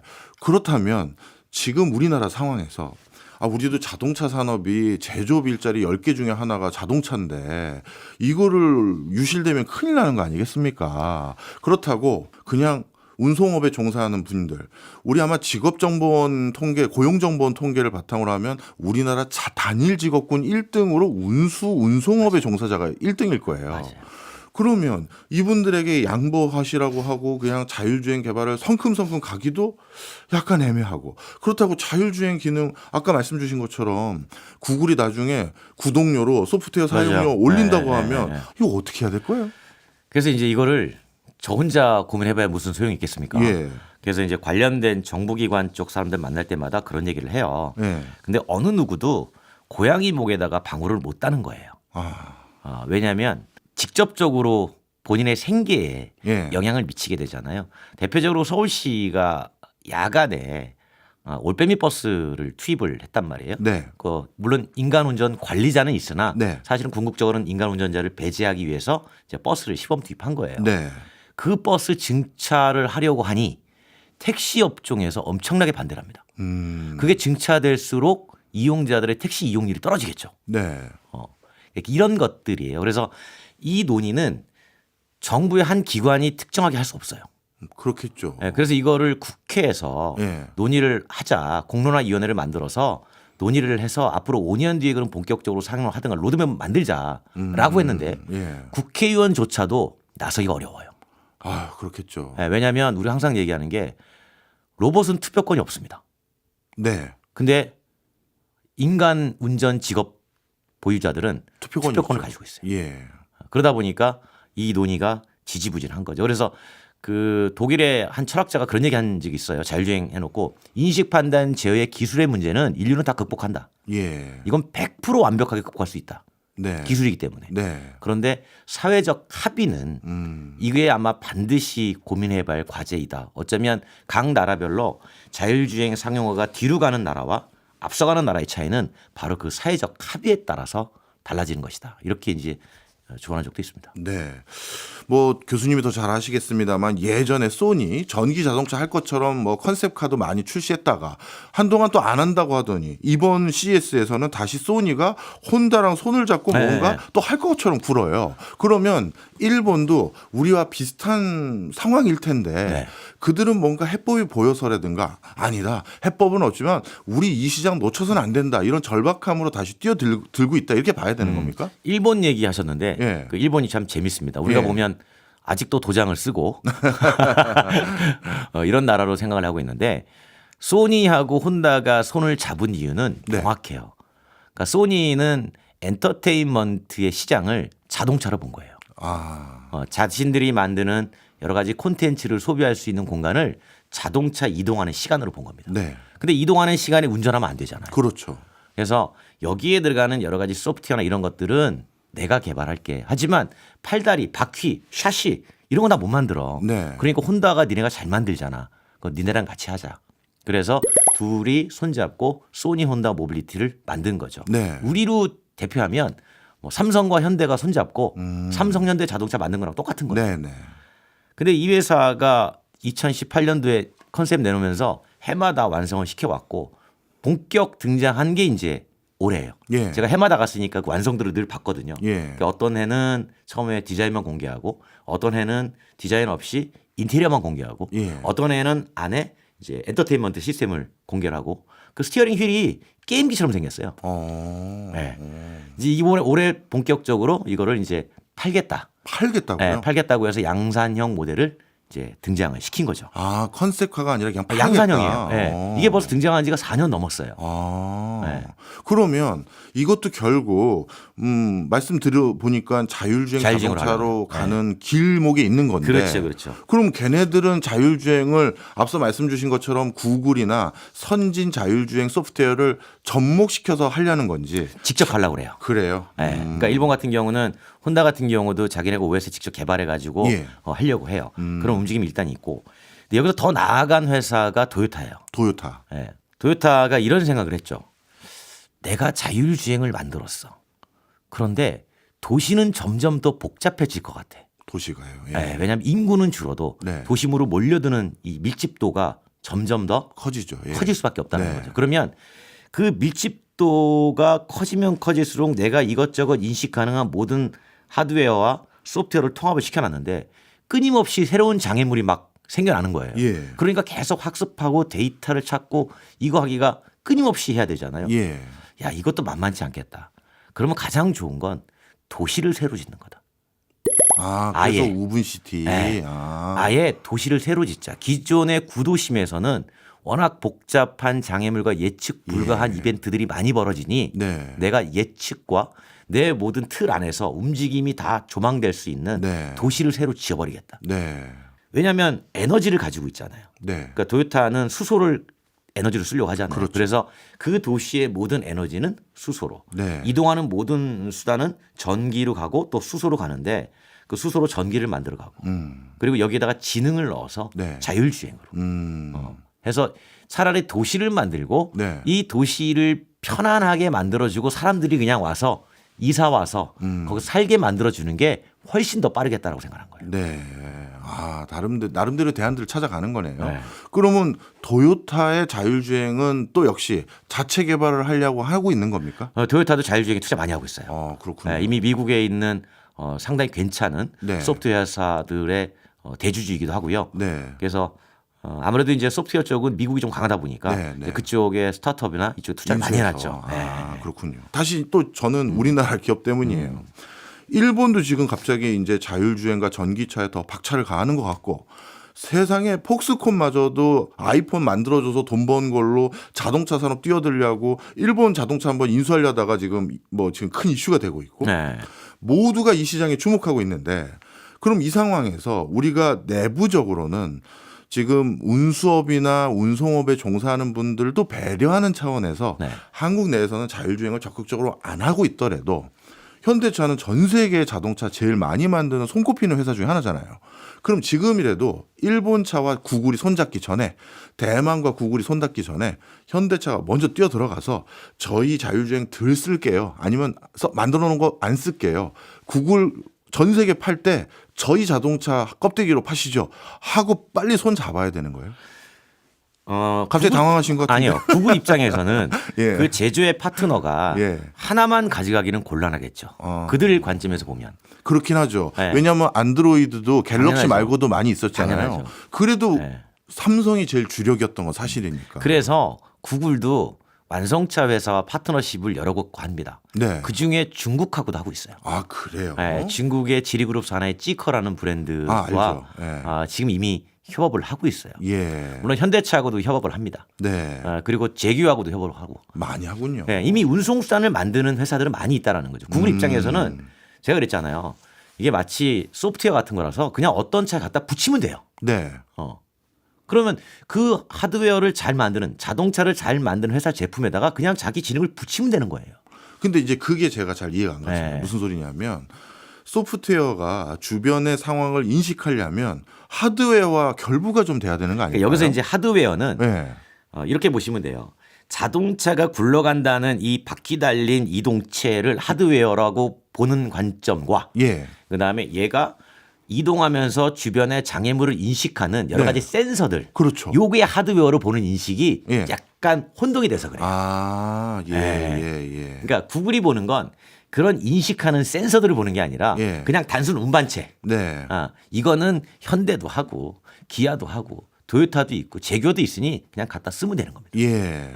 S1: 그렇다면 지금 우리나라 상황에서 우리도 자동차 산업이 제조업 일자리 10개 중에 하나가 자동차인데 이거를 유실되면 큰일 나는 거 아니겠습니까? 그렇다고 그냥 운송업에 종사하는 분들, 우리 아마 직업정보원 통계, 고용정보원 통계를 바탕으로 하면 우리나라 단일 직업군 1등으로 운송업의 종사자가 1등일 거예요.
S2: 맞아요.
S1: 그러면 이분들에게 양보하시라고 하고 그냥 자율주행 개발을 성큼성큼 가기도 약간 애매하고, 그렇다고 자율주행 기능 아까 말씀 주신 것처럼 구글이 나중에 구독료로 소프트웨어 사용료
S2: 맞아요.
S1: 올린다고
S2: 네,
S1: 하면
S2: 네, 네.
S1: 이거 어떻게 해야 될 거예요?
S2: 그래서 이제 이거를 저 혼자 고민해봐야 무슨 소용이 있겠습니까?
S1: 예.
S2: 그래서 이제 관련된 정부기관 쪽 사람들 만날 때마다 그런 얘기를 해요.
S1: 예.
S2: 근데 어느 누구도 고양이 목에다가 방울을 못 따는 거예요.
S1: 아,
S2: 왜냐하면 직접적으로 본인의 생계에
S1: 예.
S2: 영향을 미치게 되잖아요. 대표적으로 서울시가 야간에 올빼미 버스를 투입을 했단 말이에요.
S1: 네.
S2: 물론 인간운전 관리자는 있으나
S1: 네.
S2: 사실은 궁극적으로는 인간운전자를 배제하기 위해서 이제 버스를 시범 투입한 거예요.
S1: 네.
S2: 그 버스 증차를 하려고 하니 택시 업종에서 엄청나게 반대를 합니다. 그게 증차될수록 이용자들의 택시 이용률이 떨어지겠죠.
S1: 네.
S2: 이런 것들이에요. 그래서 이 논의는 정부의 한 기관이 특정하게 할 수 없어요.
S1: 그렇겠죠.
S2: 그래서 이거를 국회에서
S1: 예.
S2: 논의를 하자, 공론화위원회를 만들어서 논의를 해서 앞으로 5년 뒤에 그럼 본격적으로 상용을 하든가 로드맵 만들자라고 했는데
S1: 예.
S2: 국회의원조차도 나서기가 어려워요.
S1: 그렇겠죠.
S2: 왜냐하면 우리 항상 얘기하는 게 로봇은 투표권이 없습니다.
S1: 네.
S2: 근데 인간 운전 직업 보유자들은
S1: 투표권이
S2: 투표권을
S1: 없죠.
S2: 가지고 있어요.
S1: 예.
S2: 그러다 보니까 이 논의가 지지부진한 거죠. 그래서 그 독일의 한 철학자가 그런 얘기 한 적이 있어요. 자율주행 해놓고 인식 판단 제어의 기술의 문제는 인류는 다 극복한다.
S1: 예.
S2: 이건 100% 완벽하게 극복할 수 있다.
S1: 네.
S2: 기술이기 때문에.
S1: 네.
S2: 그런데 사회적 합의는 이게 아마 반드시 고민해봐야 할 과제이다. 어쩌면 각 나라별로 자율주행 상용화가 뒤로 가는 나라와 앞서가는 나라의 차이는 바로 그 사회적 합의에 따라서 달라지는 것이다. 이렇게 이제 조언한 적도 있습니다.
S1: 네. 뭐 교수님이 더 잘 아시겠습니다만 예전에 소니 전기 자동차 할 것처럼 뭐 컨셉카도 많이 출시했다가 한동안 또 안 한다고 하더니 이번 CES에서는 다시 소니가 혼다랑 손을 잡고
S2: 네.
S1: 뭔가 또 할 것처럼 굴어요. 그러면 일본도 우리와 비슷한 상황일 텐데
S2: 네.
S1: 그들은 뭔가 해법이 보여서라든가 아니다. 해법은 없지만 우리 이 시장 놓쳐서는 안 된다. 이런 절박함으로 다시 뛰어들고 있다. 이렇게 봐야 되는 겁니까?
S2: 일본 얘기하셨는데
S1: 예.
S2: 그 일본이 참 재밌습니다. 우리가
S1: 예.
S2: 보면 아직도 도장을 쓰고 이런 나라로 생각을 하고 있는데 소니하고 혼다가 손을 잡은 이유는
S1: 네.
S2: 명확해요. 그러니까 소니는 엔터테인먼트의 시장을 자동차로 본 거예요. 자신들이 만드는 여러 가지 콘텐츠를 소비할 수 있는 공간을 자동차 이동하는 시간으로 본 겁니다.
S1: 네.
S2: 근데 이동하는 시간에 운전하면 안 되잖아요.
S1: 그렇죠.
S2: 그래서 여기에 들어가는 여러 가지 소프트웨어나 이런 것들은 내가 개발할게. 하지만 팔다리, 바퀴, 샤시 이런 건 다 못 만들어.
S1: 네.
S2: 그러니까 혼다가 니네가 잘 만들잖아. 그거 니네랑 같이 하자. 그래서 둘이 손잡고 소니 혼다 모빌리티를 만든 거죠.
S1: 네.
S2: 우리로 대표하면 뭐 삼성과 현대가 손잡고 삼성 현대 자동차 만든 거랑 똑같은 거죠.
S1: 네, 네.
S2: 근데 이 회사가 2018년도에 컨셉 내놓으면서 해마다 완성을 시켜왔고 본격 등장한 게 이제 올해예요.
S1: 예.
S2: 제가 해마다 갔으니까 그 완성도를 늘 봤거든요.
S1: 예.
S2: 그러니까 어떤 해는 처음에 디자인만 공개하고 어떤 해는 디자인 없이 인테리어만 공개하고
S1: 예.
S2: 어떤 해는 안에 이제 엔터테인먼트 시스템을 공개하고 그 스티어링 휠이 게임기처럼 생겼어요. 네. 이제 이번에 올해 본격적으로 이거를 이제 팔겠다.
S1: 팔겠다고요?
S2: 네, 팔겠다고 해서 양산형 모델을 이제 등장을 시킨 거죠.
S1: 아, 컨셉화가 아니라 그냥
S2: 양산형이에요. 예.
S1: 어.
S2: 이게 벌써 등장한 지가 4년 넘었어요.
S1: 아,
S2: 네.
S1: 그러면 이것도 결국 말씀 들어보니까 자율주행
S2: 자율주행으로
S1: 자동차로
S2: 하려고.
S1: 가는 길목에 있는 건데
S2: 그렇죠, 그렇죠.
S1: 그럼 걔네들은 자율주행을 앞서 말씀 주신 것처럼 구글이나 선진 자율주행 소프트웨어를 접목시켜서 하려는 건지
S2: 직접 하려고 그래요.
S1: 그래요.
S2: 예. 그러니까 일본 같은 경우는 혼다 같은 경우도 자기네가 OS 직접 개발해 가지고
S1: 예.
S2: 하려고 해요. 그런 움직임이 일단 있고. 근데 여기서 더 나아간 회사가 도요타예요.
S1: 도요타.
S2: 예. 도요타가 이런 생각을 했죠. 내가 자율주행을 만들었어. 그런데 도시는 점점 더 복잡해질 것 같아.
S1: 도시가요. 예.
S2: 예. 왜냐하면 인구는 줄어도
S1: 네.
S2: 도심으로 몰려드는 이 밀집도가 점점 더
S1: 커지죠. 예.
S2: 커질 수밖에 없다는
S1: 네.
S2: 거죠. 그러면 그 밀집도가 커지면 커질수록 내가 이것저것 인식 가능한 모든 하드웨어와 소프트웨어를 통합을 시켜놨는데 끊임없이 새로운 장애물이 막 생겨나는 거예요.
S1: 예.
S2: 그러니까 계속 학습하고 데이터를 찾고 이거 하기가 끊임없이 해야 되잖아요.
S1: 예.
S2: 야, 이것도 만만치 않겠다. 그러면 가장 좋은 건 도시를 새로 짓는 거다.
S1: 아, 그래서
S2: 아예.
S1: 우분시티.
S2: 네.
S1: 아.
S2: 아예 도시를 새로 짓자. 기존의 구도심에서는 워낙 복잡한 장애물과 예측 불가한
S1: 예.
S2: 이벤트들이 많이 벌어지니
S1: 네.
S2: 내가 예측과 내 모든 틀 안에서 움직임이 다 조망될 수 있는
S1: 네.
S2: 도시를 새로 지어버리겠다.
S1: 네.
S2: 왜냐하면 에너지를 가지고 있잖아요.
S1: 네.
S2: 그러니까 도요타는 수소를 에너지로 쓰려고 하잖아요.
S1: 그렇죠.
S2: 그래서 그 도시의 모든 에너지는 수소로
S1: 네.
S2: 이동하는 모든 수단은 전기로 가고 또 수소로 가는데 그 수소로 전기를 만들어 가고 그리고 여기에다가 지능을 넣어서
S1: 네.
S2: 자율주행으로 해서 차라리 도시를 만들고
S1: 네.
S2: 이 도시를 편안하게 만들어주고 사람들이 그냥 와서 이사 와서 거기서 살게 만들어주는 게 훨씬 더 빠르겠다라고 생각한 거예요.
S1: 네. 아, 나름대로 대안들을 찾아가는 거네요.
S2: 네.
S1: 그러면 도요타의 자율주행은 또 역시 자체 개발을 하려고 하고 있는 겁니까?
S2: 도요타도 자율주행에 투자 많이 하고 있어요.
S1: 그렇군요.
S2: 네, 이미 미국에 있는 상당히 괜찮은
S1: 네.
S2: 소프트웨어 회사들의 대주주이기도 하고요.
S1: 네.
S2: 그래서 아무래도 이제 소프트웨어 쪽은 미국이 좀 강하다 보니까
S1: 네, 네.
S2: 이제 그쪽에 스타트업이나 이쪽 투자를 많이
S1: 인수해서.
S2: 해놨죠.
S1: 아,
S2: 네.
S1: 그렇군요. 다시 또 저는 우리나라 기업 때문이에요. 일본도 지금 갑자기 이제 자율주행과 전기차에 더 박차를 가하는 것 같고 세상에 폭스콘마저도 아이폰 만들어줘서 돈 번 걸로 자동차 산업 뛰어들려고 일본 자동차 한번 인수하려다가 지금 큰 이슈가 되고 있고
S2: 네.
S1: 모두가 이 시장에 주목하고 있는데 그럼 이 상황에서 우리가 내부적으로는 지금 운수업이나 운송업에 종사하는 분들도 배려하는 차원에서
S2: 네.
S1: 한국 내에서는 자율주행을 적극적으로 안 하고 있더라도 현대차는 전 세계 자동차 제일 많이 만드는 손꼽히는 회사 중에 하나잖아요. 그럼 지금이라도 일본 차와 구글이 손잡기 전에 대만과 구글이 손잡기 전에 현대차가 먼저 뛰어 들어가서 저희 자율주행 덜 쓸게요. 아니면 만들어 놓은 거 안 쓸게요. 구글 전 세계 팔 때 저희 자동차 껍데기로 파시죠. 하고 빨리 손 잡아야 되는 거예요. 갑자기 당황하신 것 같은데.
S2: 아니요. 구글 입장에서는
S1: 예.
S2: 그 제조의 파트너가
S1: 예.
S2: 하나만 가져가기는 곤란하겠죠.
S1: 어.
S2: 그들 관점에서 보면.
S1: 그렇긴 하죠.
S2: 네.
S1: 왜냐하면 안드로이드도 갤럭시
S2: 당연하죠.
S1: 말고도 많이 있었잖아요.
S2: 당연하죠.
S1: 그래도
S2: 네.
S1: 삼성이 제일 주력이었던 건 사실이니까.
S2: 그래서 구글도 완성차 회사와 파트너십을 여러 곳 합니다.
S1: 네.
S2: 그 중에 중국하고도 하고 있어요.
S1: 아, 그래요?
S2: 네, 중국의 지리그룹 산하의 찌커라는 브랜드와
S1: 알죠. 예.
S2: 지금 이미 협업을 하고 있어요.
S1: 예.
S2: 물론 현대차하고도 협업을 합니다.
S1: 네.
S2: 그리고 제규하고도 협업을 하고.
S1: 많이 하군요.
S2: 네, 이미 운송수단을 만드는 회사들은 많이 있다라는 거죠. 구글 입장에서는 제가 그랬잖아요. 이게 마치 소프트웨어 같은 거라서 그냥 어떤 차에 갖다 붙이면 돼요.
S1: 네.
S2: 그러면 그 하드웨어를 잘 만드는 자동차를 잘 만드는 회사 제품에다가 그냥 자기 지능을 붙이면 되는 거예요.
S1: 근데 이제 그게 제가 잘 이해가 안 가요.
S2: 네.
S1: 무슨 소리냐면 소프트웨어가 주변의 상황을 인식하려면 하드웨어와 결부가 좀 돼야 되는 거 아니에요?
S2: 그러니까 여기서 이제 하드웨어는
S1: 네.
S2: 이렇게 보시면 돼요. 자동차가 굴러간다는 이 바퀴 달린 이동체를 하드웨어라고 보는 관점과
S1: 예.
S2: 그다음에 얘가 이동하면서 주변의 장애물을 인식하는 여러
S1: 네.
S2: 가지 센서들.
S1: 그렇죠.
S2: 요게 하드웨어로 보는 인식이
S1: 예.
S2: 약간 혼동이 돼서 그래요.
S1: 아, 예,
S2: 네.
S1: 예.
S2: 그러니까 구글이 보는 건 그런 인식하는 센서들을 보는 게 아니라
S1: 예.
S2: 그냥 단순 운반체.
S1: 네.
S2: 이거는 현대도 하고 기아도 하고 도요타도 있고 제규어도 있으니 그냥 갖다 쓰면 되는 겁니다.
S1: 예.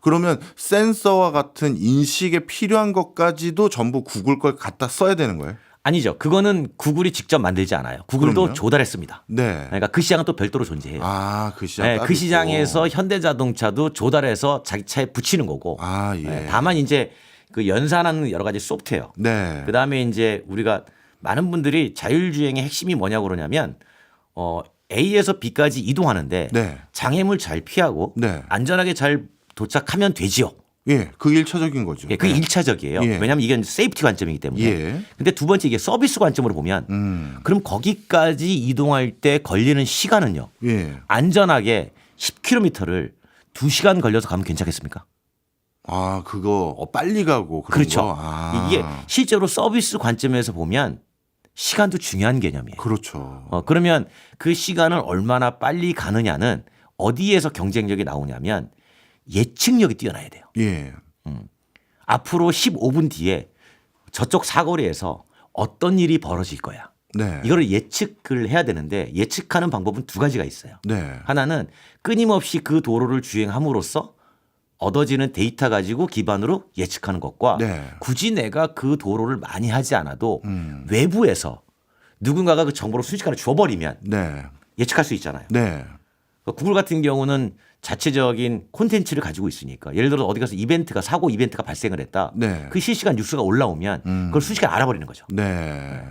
S1: 그러면 센서와 같은 인식에 필요한 것까지도 전부 구글 걸 갖다 써야 되는 거예요?
S2: 아니죠. 그거는 구글이 직접 만들지 않아요. 구글도
S1: 그럼요?
S2: 조달했습니다.
S1: 네.
S2: 그러니까 그 시장은 또 별도로 존재해요.
S1: 아, 그 시장.
S2: 네,
S1: 따로
S2: 그
S1: 있고.
S2: 시장에서 현대자동차도 조달해서 자기 차에 붙이는 거고.
S1: 아, 예.
S2: 네, 다만 이제 그 연산하는 여러 가지 소프트웨어.
S1: 네.
S2: 그다음에 이제 우리가 많은 분들이 자율주행의 핵심이 뭐냐고 그러냐면 A에서 B까지 이동하는데
S1: 네.
S2: 장애물 잘 피하고
S1: 네.
S2: 안전하게 잘 도착하면 되지요.
S1: 예. 그게 1차적인 거죠.
S2: 예, 그게
S1: 네.
S2: 1차적이에요.
S1: 예.
S2: 왜냐하면 이게 세이프티 관점이기 때문에.
S1: 예.
S2: 근데 두 번째 이게 서비스 관점으로 보면 그럼 거기까지 이동할 때 걸리는 시간은요.
S1: 예.
S2: 안전하게 10km를 2시간 걸려서 가면 괜찮겠습니까?
S1: 아, 그거 빨리 가고 그런
S2: 그렇죠.
S1: 거. 아.
S2: 이게 실제로 서비스 관점에서 보면 시간도 중요한 개념이에요.
S1: 그렇죠.
S2: 그러면 그 시간을 얼마나 빨리 가느냐는 어디에서 경쟁력이 나오냐면 예측력이 뛰어나야 돼요.
S1: 예.
S2: 앞으로 15분 뒤에 저쪽 사거리에서 어떤 일이 벌어질 거야.
S1: 네.
S2: 이거를 예측을 해야 되는데 예측하는 방법은 두 가지가 있어요.
S1: 네.
S2: 하나는 끊임없이 그 도로를 주행함으로써 얻어지는 데이터 가지고 기반으로 예측하는 것과
S1: 네.
S2: 굳이 내가 그 도로를 많이 하지 않아도 외부에서 누군가가 그 정보를 순식간에 줘버리면
S1: 네.
S2: 예측할 수 있잖아요.
S1: 네.
S2: 구글 같은 경우는 자체적인 콘텐츠를 가지고 있으니까 예를 들어 어디 가서 사고 이벤트가 발생을 했다.
S1: 네.
S2: 그 실시간 뉴스가 올라오면 그걸 순식간에 알아버리는 거죠.
S1: 네.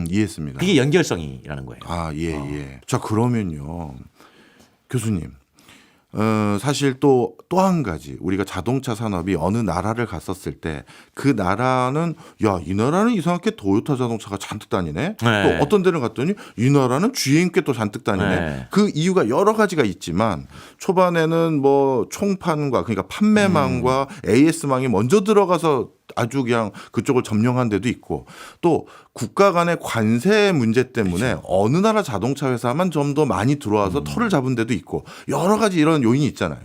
S1: 이해했습니다.
S2: 그게 연결성이라는 거예요.
S1: 아, 예, 예. 자, 그러면요. 교수님. 사실 또 한 가지 우리가 자동차 산업이 어느 나라를 갔었을 때 그 나라는 야, 이 나라는 이상하게 도요타 자동차가 잔뜩 다니네.
S2: 네.
S1: 또 어떤 데는 갔더니 이 나라는 GM께 또 잔뜩 다니네.
S2: 네.
S1: 그 이유가 여러 가지가 있지만 초반에는 뭐 총판과 그러니까 판매망과 AS망이 먼저 들어가서 아주 그냥 그쪽을 점령한 데도 있고 또 국가 간의 관세 문제 때문에
S2: 그렇죠.
S1: 어느 나라 자동차 회사만 좀 더 많이 들어와서 털을 잡은 데도 있고 여러 가지 이런 요인이 있잖아요.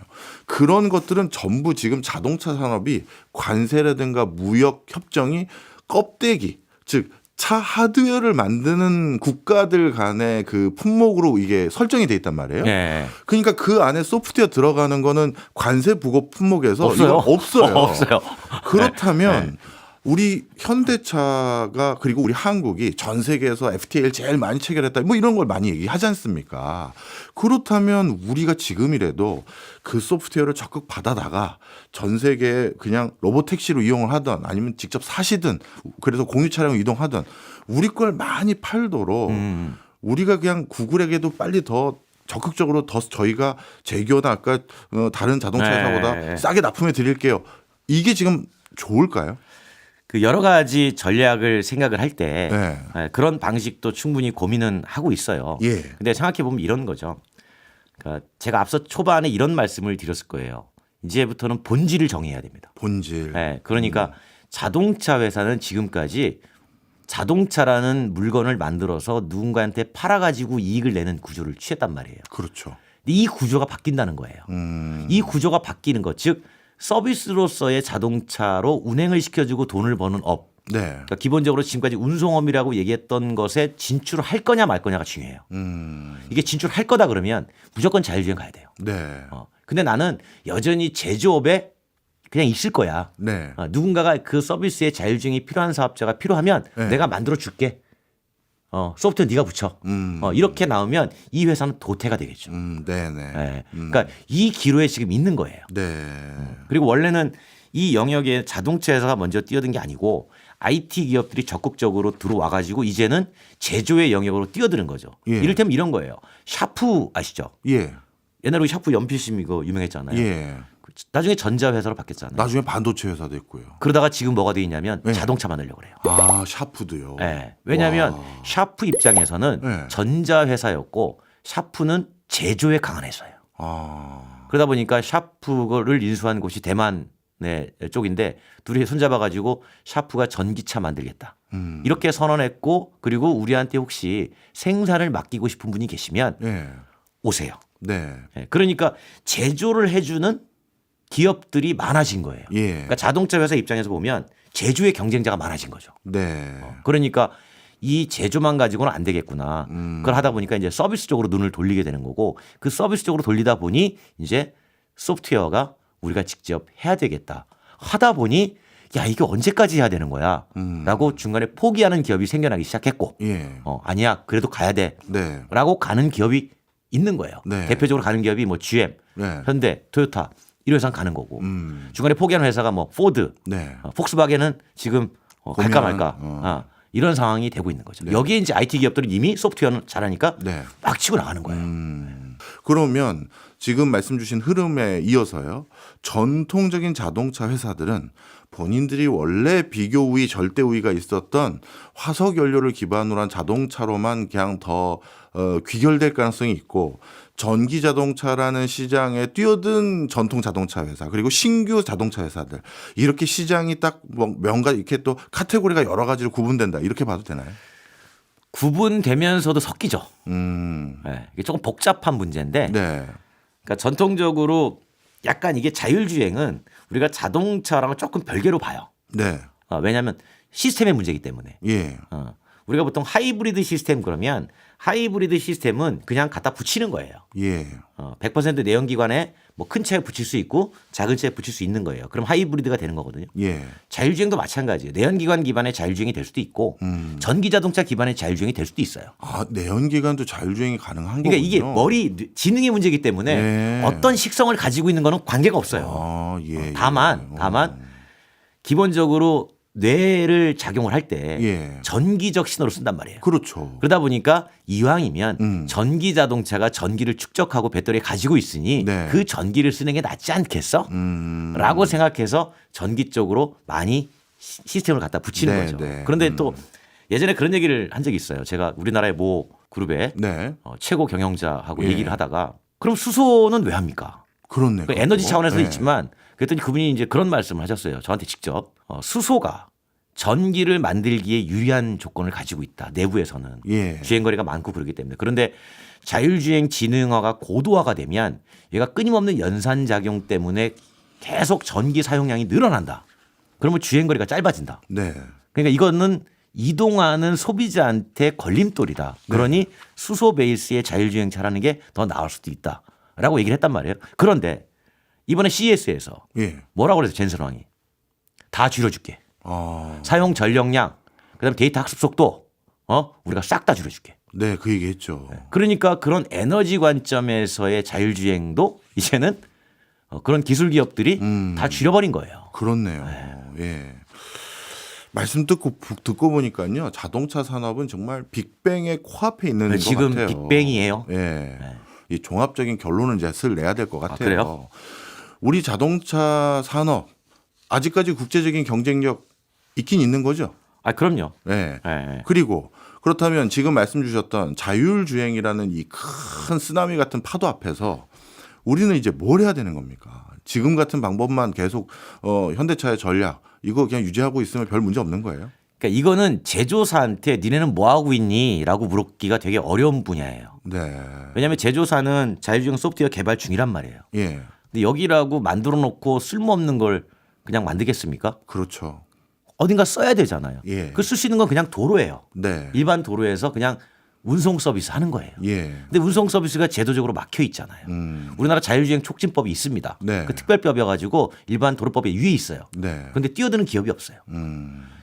S1: 그런 것들은 전부 지금 자동차 산업이 관세라든가 무역 협정이 껍데기 즉 차 하드웨어를 만드는 국가들 간의 그 품목으로 이게 설정이 돼 있단 말이에요.
S2: 네.
S1: 그러니까 그 안에 소프트웨어 들어가는 거는 관세 부과 품목에서
S2: 없어요.
S1: 이건 없어요.
S2: 없어요.
S1: 그렇다면 우리 현대차가 그리고 우리 한국이 전 세계에서 FTA를 제일 많이 체결했다 뭐 이런 걸 많이 얘기하지 않습니까? 그렇다면 우리가 지금이라도 그 소프트웨어를 적극 받아다가 전 세계에 그냥 로봇 택시로 이용을 하든 아니면 직접 사시든 그래서 공유 차량을 이동하든 우리 걸 많이 팔도록 우리가 그냥 구글에게도 빨리 더 적극적으로 더 저희가 제규어나 아까 다른 자동차 회사보다
S2: 네.
S1: 싸게 납품해 드릴게요. 이게 지금 좋을까요?
S2: 그 여러 가지 전략을 생각을 할 때
S1: 네.
S2: 그런 방식도 충분히 고민은 하고 있어요.
S1: 예.
S2: 근데 생각해 보면 이런 거죠. 그러니까 제가 앞서 초반에 이런 말씀을 드렸을 거예요. 이제부터는 본질을 정해야 됩니다.
S1: 본질.
S2: 네, 그러니까 자동차 회사는 지금까지 자동차라는 물건을 만들어서 누군가한테 팔아가지고 이익을 내는 구조를 취했단 말이에요.
S1: 그렇죠.
S2: 근데 이 구조가 바뀐다는 거예요. 이 구조가 바뀌는 것, 즉 서비스로서의 자동차로 운행을 시켜주고 돈을 버는 업.
S1: 네.
S2: 그러니까 기본적으로 지금까지 운송업이라고 얘기했던 것에 진출을 할 거냐 말 거냐가 중요해요. 이게 진출할 거다 그러면 무조건 자율주행 가야 돼요.
S1: 네.
S2: 근데 나는 여전히 제조업에 그냥 있을 거야.
S1: 네.
S2: 누군가가 그 서비스에 자율주행이 필요한 사업자가 필요하면
S1: 네.
S2: 내가 만들어 줄게. 소프트웨어 네가 붙여. 이렇게 나오면 이 회사는 도태가 되겠죠.
S1: 네네.
S2: 네. 그러니까 이 기로에 지금 있는 거예요.
S1: 네.
S2: 그리고 원래는 이 영역에 자동차 회사가 먼저 뛰어든 게 아니고 IT 기업들이 적극적으로 들어와 가지고 이제는 제조의 영역으로 뛰어드는 거죠.
S1: 예.
S2: 이를테면 이런 거예요. 샤프 아시죠?
S1: 예.
S2: 옛날에 우리 샤프 연필심 이거 유명했잖아요.
S1: 예.
S2: 나중에 전자회사로 바뀌었잖아요.
S1: 나중에 반도체 회사도 있고요.
S2: 그러다가 지금 뭐가 돼 있냐면
S1: 네.
S2: 자동차 만들려고 그래요.
S1: 아, 샤프도요.
S2: 네. 왜냐하면
S1: 와.
S2: 샤프 입장에서는
S1: 네.
S2: 전자회사였고 샤프는 제조에 강한 회사예요.
S1: 아.
S2: 그러다 보니까 샤프를 인수한 곳이 대만 쪽인데 둘이 손잡아가지고 샤프가 전기차 만들겠다. 이렇게 선언했고 그리고 우리한테 혹시 생산을 맡기고 싶은 분이 계시면
S1: 예.
S2: 오세요.
S1: 네.
S2: 그러니까 제조를 해주는 기업들이 많아진 거예요.
S1: 예.
S2: 그러니까 자동차 회사 입장에서 보면 제조의 경쟁자가 많아진 거죠.
S1: 네.
S2: 그러니까 이 제조만 가지고는 안 되겠구나. 그걸 하다 보니까 이제 서비스 쪽으로 눈을 돌리게 되는 거고 그 서비스 쪽으로 돌리다 보니 이제 소프트웨어가 우리가 직접 해야 되겠다. 하다 보니 야 이게 언제까지 해야 되는 거야? 라고 중간에 포기하는 기업이 생겨나기 시작했고
S1: 예.
S2: 아니야 그래도 가야 돼
S1: 네.
S2: 라고 가는 기업이 있는 거예요.
S1: 네.
S2: 대표적으로 가는 기업이 뭐 GM,
S1: 네.
S2: 현대, 토요타 이런 회사 가는 거고 중간에 포기하는 회사가 뭐 포드,
S1: 네.
S2: 폭스바겐은 지금 갈까
S1: 고민하는,
S2: 말까 이런 상황이 되고 있는 거죠. 여기에 이제 IT 기업들은 이미 소프트웨어는 잘하니까
S1: 네.
S2: 막 치고 나가는 거예요.
S1: 그러면 지금 말씀 주신 흐름에 이어서요. 전통적인 자동차 회사들은 본인들이 원래 비교 우위, 절대 우위가 있었던 화석 연료를 기반으로 한 자동차로만 그냥 더 귀결될 가능성이 있고 전기 자동차라는 시장에 뛰어든 전통 자동차 회사 그리고 신규 자동차 회사들 이렇게 시장이 딱 뭐 명가 이렇게 또 카테고리가 여러 가지로 구분된다 이렇게 봐도 되나요?
S2: 구분되면서도 섞이죠.
S1: 네.
S2: 이게 조금 복잡한 문제인데
S1: 네.
S2: 그러니까 전통적으로 약간 이게 자율주행은 우리가 자동차랑은 조금 별개로 봐요.
S1: 네.
S2: 왜냐하면 시스템의 문제이기 때문에.
S1: 예.
S2: 우리가 보통 하이브리드 시스템 그러면 하이브리드 시스템은 그냥 갖다 붙이는 거예요.
S1: 예.
S2: 100% 내연기관에 뭐 큰 차에 붙일 수 있고 작은 차에 붙일 수 있는 거예요. 그럼 하이브리드가 되는 거거든요.
S1: 예.
S2: 자율주행도 마찬가지예요. 내연기관 기반의 자율주행이 될 수도 있고 전기자동차 기반의 자율주행이 될 수도 있어요.
S1: 아, 내연기관도 자율주행이 가능한
S2: 그러니까
S1: 거군요.
S2: 이게 머리 지능의 문제이기 때문에
S1: 네.
S2: 어떤 식성을 가지고 있는 거는 관계가 없어요.
S1: 아, 예.
S2: 다만 기본적으로 뇌를 작용을 할 때
S1: 예.
S2: 전기적 신호를 쓴단 말이에요.
S1: 그렇죠.
S2: 그러다 보니까 이왕이면 전기 자동차가 전기를 축적하고 배터리에 가지고 있으니
S1: 네.
S2: 그 전기를 쓰는 게 낫지 않겠어? 라고 생각해서 전기 쪽으로 많이 시스템을 갖다 붙이는
S1: 네,
S2: 거죠.
S1: 네.
S2: 그런데 또 예전에 그런 얘기를 한 적이 있어요. 제가 우리나라의 모 그룹의
S1: 네.
S2: 최고 경영자하고
S1: 예.
S2: 얘기를 하다가 그럼 수소는 왜 합니까?
S1: 그렇네.
S2: 그 에너지 차원에서
S1: 네.
S2: 있지만 그랬더니 그분이 이제 그런 말씀을 하셨어요. 저한테 직접 수소가 전기를 만들기에 유리한 조건을 가지고 있다. 내부에서는
S1: 예.
S2: 주행거리가 많고 그렇기 때문에. 그런데 자율주행 지능화가 고도화가 되면 얘가 끊임없는 연산작용 때문에 계속 전기 사용량이 늘어난다. 그러면 주행거리가 짧아진다.
S1: 네.
S2: 그러니까 이거는 이동하는 소비자한테 걸림돌이다. 그러니 수소 베이스의 자율주행차라는 게 더 나을 수도 있다라고 얘기를 했단 말이에요. 그런데 이번에 CES에서
S1: 예.
S2: 뭐라고 그래서 젠슨 왕이 다 줄여줄게.
S1: 아.
S2: 사용 전력량, 그다음에 데이터 학습 속도, 우리가 싹 다 줄여줄게.
S1: 네, 그 얘기 했죠.
S2: 그러니까 그런 에너지 관점에서의 자율주행도 이제는 그런 기술 기업들이 다 줄여버린 거예요.
S1: 그렇네요. 예. 말씀 듣고 보니까요. 자동차 산업은 정말 빅뱅의 코앞에 있는 것
S2: 지금
S1: 같아요.
S2: 빅뱅이에요.
S1: 예. 이 종합적인 결론은 이제 슬 내야 될 것 같아요.
S2: 그래요?
S1: 우리 자동차 산업 아직까지 국제적인 경쟁력 있긴 있는 거죠.
S2: 아, 그럼요.
S1: 네.
S2: 네.
S1: 그리고 그렇다면 지금 말씀 주셨던 자율주행이라는 이 큰 쓰나미 같은 파도 앞에서 우리는 이제 뭘 해야 되는 겁니까? 지금 같은 방법만 계속 현대차의 전략 이거 그냥 유지하고 있으면 별 문제 없는 거예요?
S2: 그러니까 이거는 제조사한테 니네는 뭐 하고 있니?라고 물었기가 되게 어려운 분야예요.
S1: 네.
S2: 왜냐하면 제조사는 자율주행 소프트웨어 개발 중이란 말이에요.
S1: 예.
S2: 근데 여기라고 만들어 놓고 쓸모없는 걸 그냥 만들겠습니까?
S1: 그렇죠.
S2: 어딘가 써야 되잖아요.
S1: 예.
S2: 그 쓸 수 있는 건 그냥 도로예요.
S1: 네.
S2: 일반 도로에서 그냥 운송 서비스 하는 거예요.
S1: 예.
S2: 근데 운송 서비스가 제도적으로 막혀 있잖아요. 우리나라 자율주행 촉진법이 있습니다.
S1: 네.
S2: 그 특별법이어가지고 일반 도로법에 위에 있어요.
S1: 네.
S2: 그런데 뛰어드는 기업이 없어요.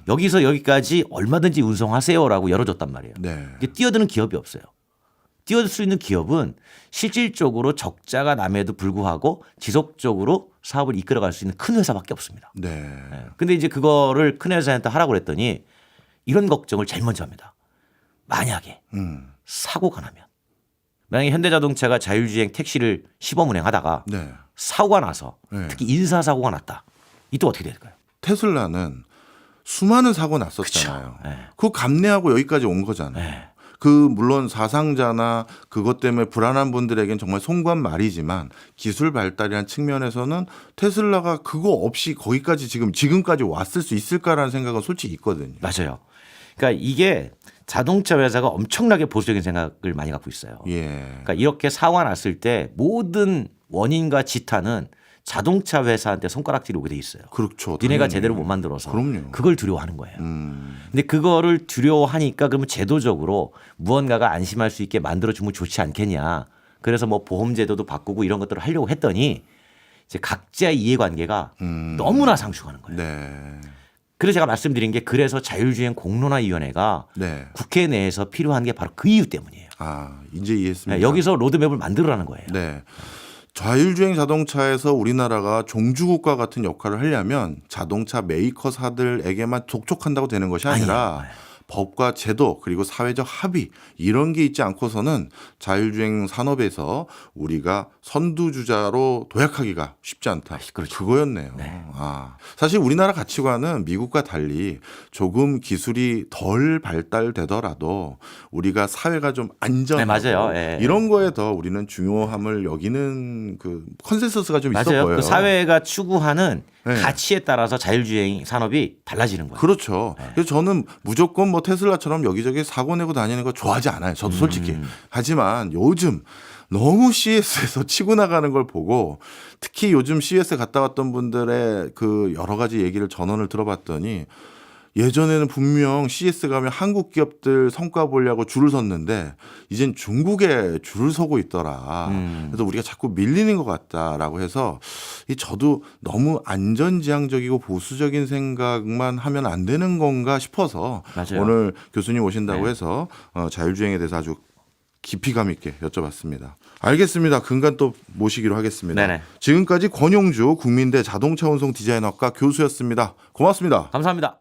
S2: 여기서 여기까지 얼마든지 운송하세요라고 열어줬단 말이에요.
S1: 네.
S2: 이게 뛰어드는 기업이 없어요. 뛰어들 수 있는 기업은 실질적으로 적자가 남에도 불구하고 지속적으로 사업을 이끌어갈 수 있는 큰 회사밖에 없습니다.
S1: 네.
S2: 근데 이제 그거를 큰 회사한테 하라고 그랬더니 이런 걱정을 제일 먼저 합니다. 만약에 사고가 나면 만약에 현대자동차가 자율주행 택시를 시범 운행하다가
S1: 네.
S2: 사고가 나서
S1: 네.
S2: 특히 인사사고가 났다. 이때 어떻게 될까요?
S1: 테슬라는 수많은 사고 났었잖아요.
S2: 네.
S1: 그거 감내하고 여기까지 온 거잖아요.
S2: 네.
S1: 그 물론 사상자나 그것 때문에 불안한 분들에겐 정말 송구한 말이지만 기술 발달이라는 측면에서는 테슬라가 그거 없이 거기까지 지금까지 왔을 수 있을까라는 생각은 솔직히 있거든요.
S2: 맞아요. 그러니까 이게 자동차 회사가 엄청나게 보수적인 생각을 많이 갖고 있어요.
S1: 예.
S2: 그러니까 이렇게 사고가 났을 때 모든 원인과 지탄은 자동차 회사한테 손가락질이 오게 돼 있어요.
S1: 그렇죠.
S2: 니네가
S1: 당연히.
S2: 제대로 못 만들어서
S1: 그럼요.
S2: 그걸 두려워하는 거예요. 근데 그거를 두려워하니까 그러면 제도적으로 무언가가 안심할 수 있게 만들어주면 좋지 않겠냐. 그래서 뭐 보험 제도도 바꾸고 이런 것들을 하려고 했더니 이제 각자의 이해관계가
S1: 음.
S2: 너무나 상충하는 거예요.
S1: 네.
S2: 그래서 제가 말씀드린 게 그래서 자율주행 공론화위원회가
S1: 네.
S2: 국회 내에서 필요한 게 바로 그 이유 때문이에요.
S1: 아, 이제 이해했습니다.
S2: 네, 여기서 로드맵을 만들어라는 거예요.
S1: 네. 자율주행 자동차에서 우리나라가 종주국과 같은 역할을 하려면 자동차 메이커사들에게만 독촉한다고 되는 것이 아니라
S2: 아니에요.
S1: 법과 제도 그리고 사회적 합의 이런 게 있지 않고서는 자율주행 산업에서 우리가 선두주자로 도약하기가 쉽지 않다.
S2: 그렇죠.
S1: 그거였네요.
S2: 네.
S1: 아, 사실 우리나라 가치관은 미국과 달리 조금 기술이 덜 발달되더라도 우리가 사회가 좀 안전하고
S2: 네, 맞아요. 예.
S1: 이런 거에 더 우리는 중요함을 여기는 그 컨센서스가 좀 있어
S2: 맞아요.
S1: 보여요.
S2: 그 사회가 추구하는
S1: 네.
S2: 가치에 따라서 자율주행 산업이 달라지는 거예요.
S1: 그렇죠. 그래서 저는 무조건 뭐 테슬라처럼 여기저기 사고 내고 다니는 거 좋아하지 않아요. 저도 솔직히. 하지만 요즘 너무 CES에서 치고 나가는 걸 보고 특히 요즘 CES 갔다 왔던 분들의 그 여러 가지 얘기를 전언을 들어봤더니 예전에는 분명 CS 가면 한국 기업들 성과 보려고 줄을 섰는데 이젠 중국에 줄을 서고 있더라. 그래서 우리가 자꾸 밀리는 것 같다라고 해서 이 저도 너무 안전지향적이고 보수적인 생각만 하면 안 되는 건가 싶어서
S2: 맞아요.
S1: 오늘 교수님 오신다고
S2: 네.
S1: 해서 자율주행에 대해서 아주 깊이감 있게 여쭤봤습니다. 알겠습니다. 근간 또 모시기로 하겠습니다.
S2: 네네.
S1: 지금까지 권용주 국민대 자동차 운송 디자인학과 교수였습니다. 고맙습니다.
S2: 감사합니다.